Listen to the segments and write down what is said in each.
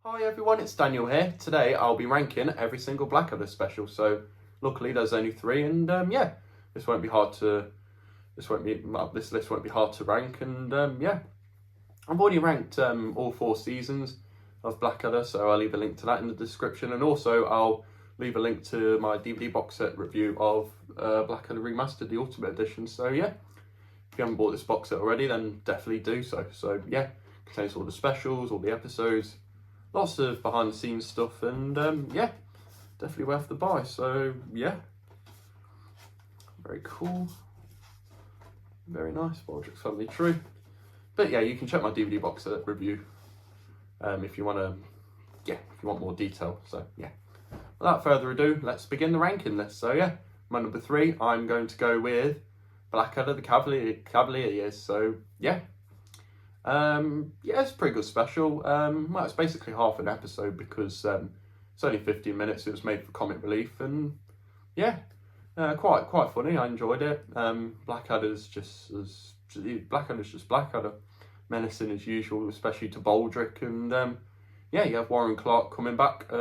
Hi everyone, it's Daniel here. Today I'll be ranking every single Blackadder special. So luckily there's only three, and yeah, this won't be hard to this list won't be hard to rank. And yeah, I've already ranked all four seasons of Blackadder, so I'll leave a link to that in the description, and also I'll leave a link to my DVD box set review of Blackadder Remastered, the Ultimate Edition. So yeah, if you haven't bought this box set already, then definitely do so. So yeah, contains all the specials, all the episodes. Lots of behind the scenes stuff, and yeah, definitely worth the buy. So yeah, very cool, very nice. Baldrick's Family Tree. But yeah, you can check my DVD box set review if you want to, if you want more detail. So yeah, without further ado, let's begin the ranking list. So yeah, my number 3, I'm going to go with Blackadder, the Cavalier Years. So yeah. Yeah, it's a pretty good special. Well, it's basically half an episode because it's only 15 minutes. It was made for comic relief, and yeah, quite funny. I enjoyed it. Blackadder's just Blackadder, menacing as usual, especially to Baldrick, and yeah, you have Warren Clark coming back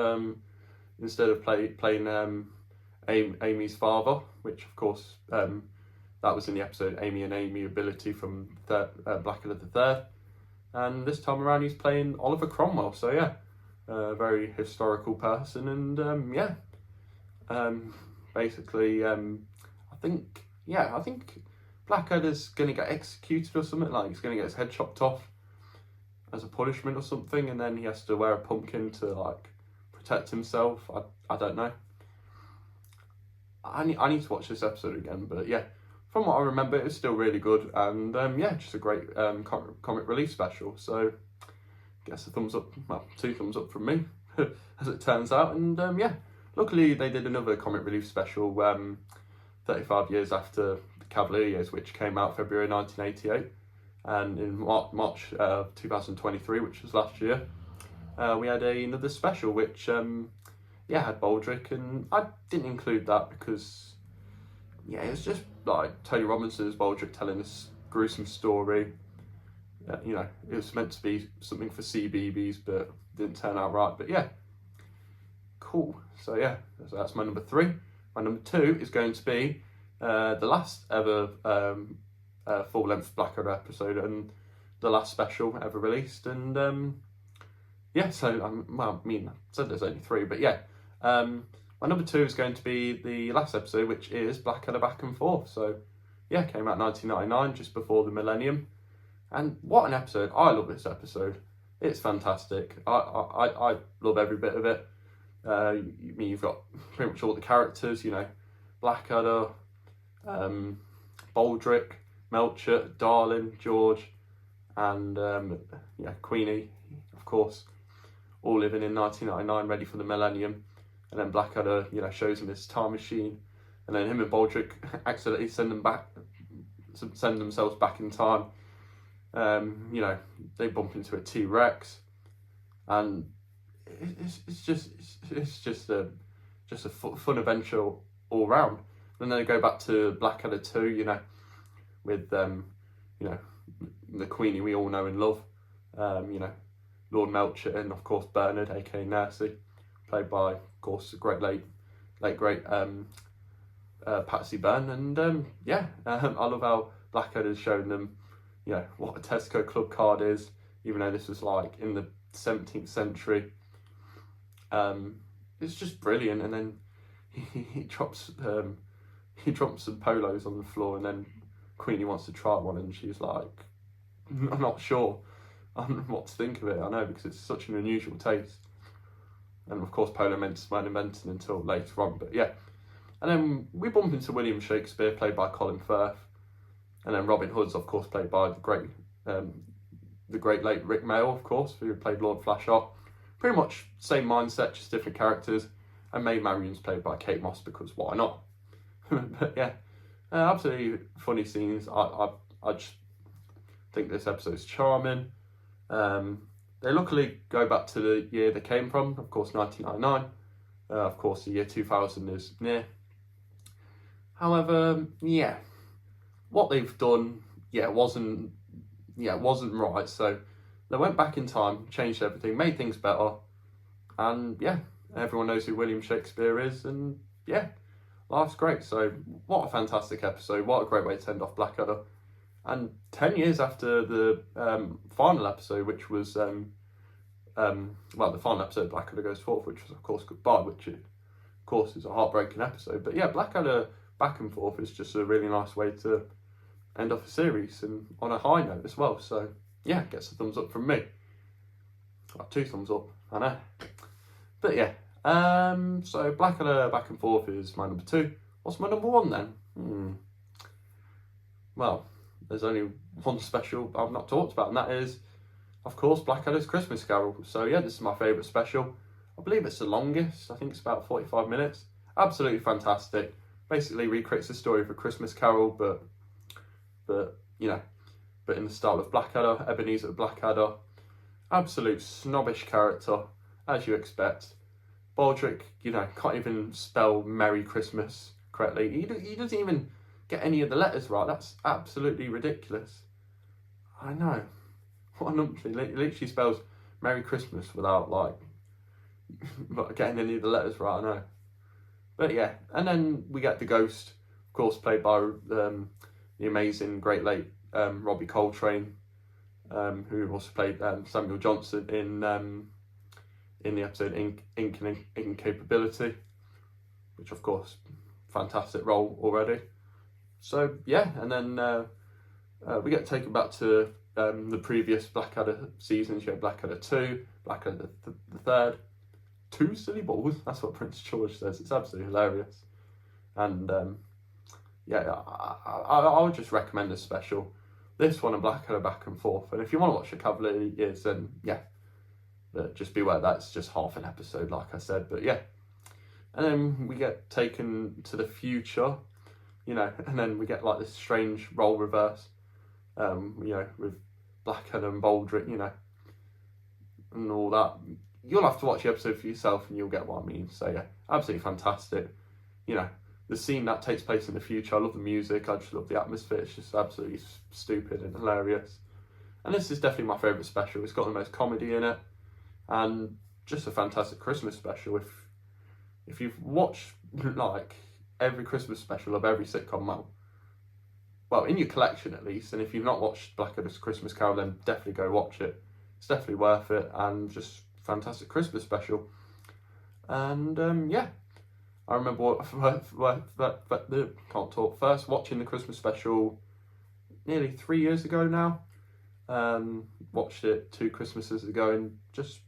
instead of playing Amy's father, which of course that was in the episode Amy and Amy Ability from Blackadder the Third. And this time around he's playing Oliver Cromwell. So yeah, a very historical person. And yeah, basically I think Blackadder's going to get executed or something. Like he's going to get his head chopped off as a punishment or something. And then he has to wear a pumpkin to like protect himself. I don't know. I need to watch this episode again. But yeah, from what I remember, it's still really good, and yeah, just a great comic relief special. So, I guess a thumbs up, well, 2 thumbs up from me, as it turns out. And yeah, luckily they did another comic relief special 35 years after the Cavalier Years, which came out February 1988, and in March 2023, which was last year, we had another special which yeah, had Baldrick, and I didn't include that because yeah, it was just like Tony Robinson's Baldrick telling this gruesome story. You know, it was meant to be something for CBeebies, but didn't turn out right. But yeah, cool. So yeah, so that's my number 3. My number 2 is going to be the last ever full-length Blackadder episode and the last special ever released. And yeah, so well, I mean, I said there's only 3, but yeah. My number 2 is going to be the last episode, which is Blackadder Back and Forth. So, yeah, came out 1999, just before the millennium. And what an episode. I love this episode. It's fantastic. I love every bit of it. You've got pretty much all the characters, you know, Blackadder, Baldrick, Melcher, Darlin, George, and yeah, Queenie, of course, all living in 1999, ready for the millennium. And then Blackadder, you know, shows him his time machine, and then him and Baldrick accidentally send themselves back in time. You know, they bump into a T-Rex, and it's just a fun adventure all round. And then they go back to Blackadder 2, you know, with you know, the Queenie we all know and love, you know, Lord Melcher, and of course Bernard, aka Nursey, played by, of course, the great Patsy Byrne. And yeah, I love how Blackadder's shown them, you know, what a Tesco club card is, even though this was like in the 17th century. It's just brilliant. And then he drops some polos on the floor, and then Queenie wants to try one, and she's like, I'm not sure what to think of it. I know, because it's such an unusual taste. And of course, polo mints weren't invented until later on. But yeah, and then we bump into William Shakespeare, played by Colin Firth, and then Robin Hood's, of course, played by the great late Rick Mayall, of course, who played Lord Flashheart. Pretty much same mindset, just different characters. And Maid Marian's played by Kate Moss, because why not? But yeah, absolutely funny scenes. I just think this episode's charming. They luckily go back to the year they came from, of course, 1999. Of course, the year 2000 is near. However, yeah, what they've done, wasn't right. So they went back in time, changed everything, made things better. And yeah, everyone knows who William Shakespeare is, and yeah, life's great. So what a fantastic episode! What a great way to end off Blackadder. And 10 years after the final episode, which was the final episode, Blackadder Goes Forth, which was of course Goodbye, which of course is a heartbreaking episode. But yeah, Blackadder Back and Forth is just a really nice way to end off a series, and on a high note as well. So yeah, gets a thumbs up from me. 2 thumbs up, I know. But yeah, so Blackadder Back and Forth is my number 2. What's my number 1 then? Well, there's only one special I've not talked about, and that is, of course, Blackadder's Christmas Carol. So yeah, this is my favourite special. I believe it's the longest. I think it's about 45 minutes. Absolutely fantastic. Basically recreates the story of a Christmas Carol, but in the style of Blackadder, Ebenezer Blackadder. Absolute snobbish character, as you expect. Baldric, can't even spell Merry Christmas correctly. He doesn't even get any of the letters right. That's absolutely ridiculous. I know. What a numpty. He literally spells Merry Christmas without, getting any of the letters right, I know. But yeah, and then we get the Ghost, of course, played by the amazing, great late Robbie Coltrane, who also played Samuel Johnson in the episode Ink and Incapability, which of course, fantastic role already. So yeah, and then we get taken back to the previous Blackadder seasons. You have Blackadder 2, Blackadder the third, 2 silly balls. That's what Prince George says. It's absolutely hilarious. And yeah, I would just recommend this special. This one and Blackadder Back and Forth. And if you want to watch the Cavaliers, then yeah, but just beware that's just half an episode, like I said. But yeah, and then we get taken to the future, and then we get this strange role reverse, with Blackadder and Baldric, and all that. You'll have to watch the episode for yourself and you'll get what I mean. So yeah, absolutely fantastic. The scene that takes place in the future, I love the music, I just love the atmosphere. It's just absolutely stupid and hilarious. And this is definitely my favourite special. It's got the most comedy in it, and just a fantastic Christmas special. If you've watched every Christmas special of every sitcom, well, in your collection at least, and if you've not watched Blackadder's Christmas Carol, then definitely go watch it. It's definitely worth it, and just fantastic Christmas special. And yeah, I remember first watching the Christmas special nearly 3 years ago now. Watched it 2 Christmases ago, and just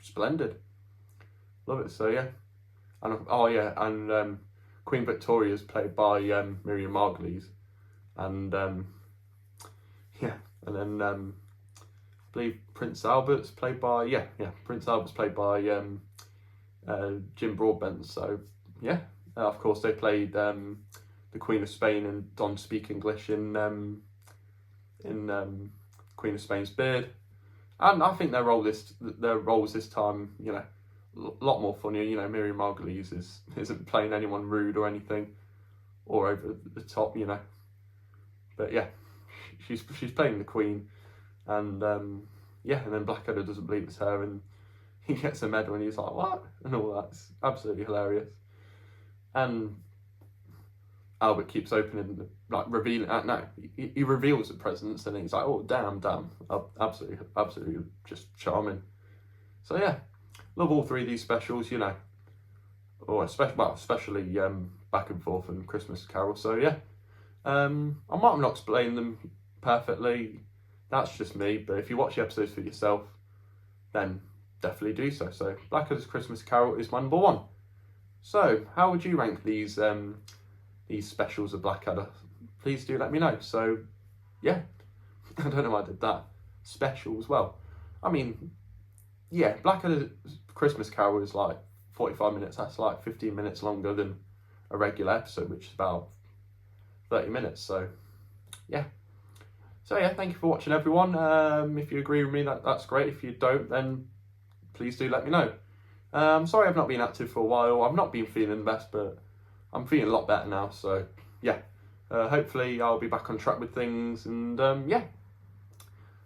splendid. Love it. So yeah, and Queen Victoria is played by Miriam Margolyes, and yeah, and then I believe Prince Albert's played by Prince Albert's played by Jim Broadbent. So yeah, of course they played the Queen of Spain and Don't Speak English in Queen of Spain's Beard, and I think their roles this time, a lot more funnier. Miriam Margolyes isn't playing anyone rude or anything, or over the top, But yeah, she's playing the Queen, and yeah, and then Blackadder doesn't believe it's her, and he gets a medal, and he's like, what? And all that. It's absolutely hilarious. And Albert keeps opening, revealing. He reveals the presents, and he's like, "Oh, damn, absolutely, just charming." So yeah, love all 3 of these specials, or especially Back and Forth and Christmas Carol. So yeah, I might not explain them perfectly. That's just me. But if you watch the episodes for yourself, then definitely do so. So Blackadder's Christmas Carol is my number 1. So how would you rank these specials of Blackadder? Please do let me know. So yeah, I don't know why I did that. Specials, well, I mean, yeah, Blackadder's Christmas Carol is 45 minutes. That's 15 minutes longer than a regular episode, which is about 30 minutes. So yeah, thank you for watching, everyone. If you agree with me, that's great. If you don't, then please do let me know. Sorry I've not been active for a while. I've not been feeling the best, but I'm feeling a lot better now. So yeah, hopefully I'll be back on track with things, and yeah,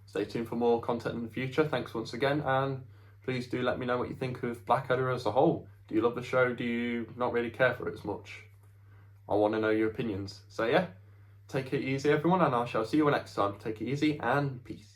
stay tuned for more content in the future. Thanks once again, and please do let me know what you think of Blackadder as a whole. Do you love the show? Do you not really care for it as much? I want to know your opinions. So yeah, take it easy everyone, and I shall see you next time. Take it easy and peace.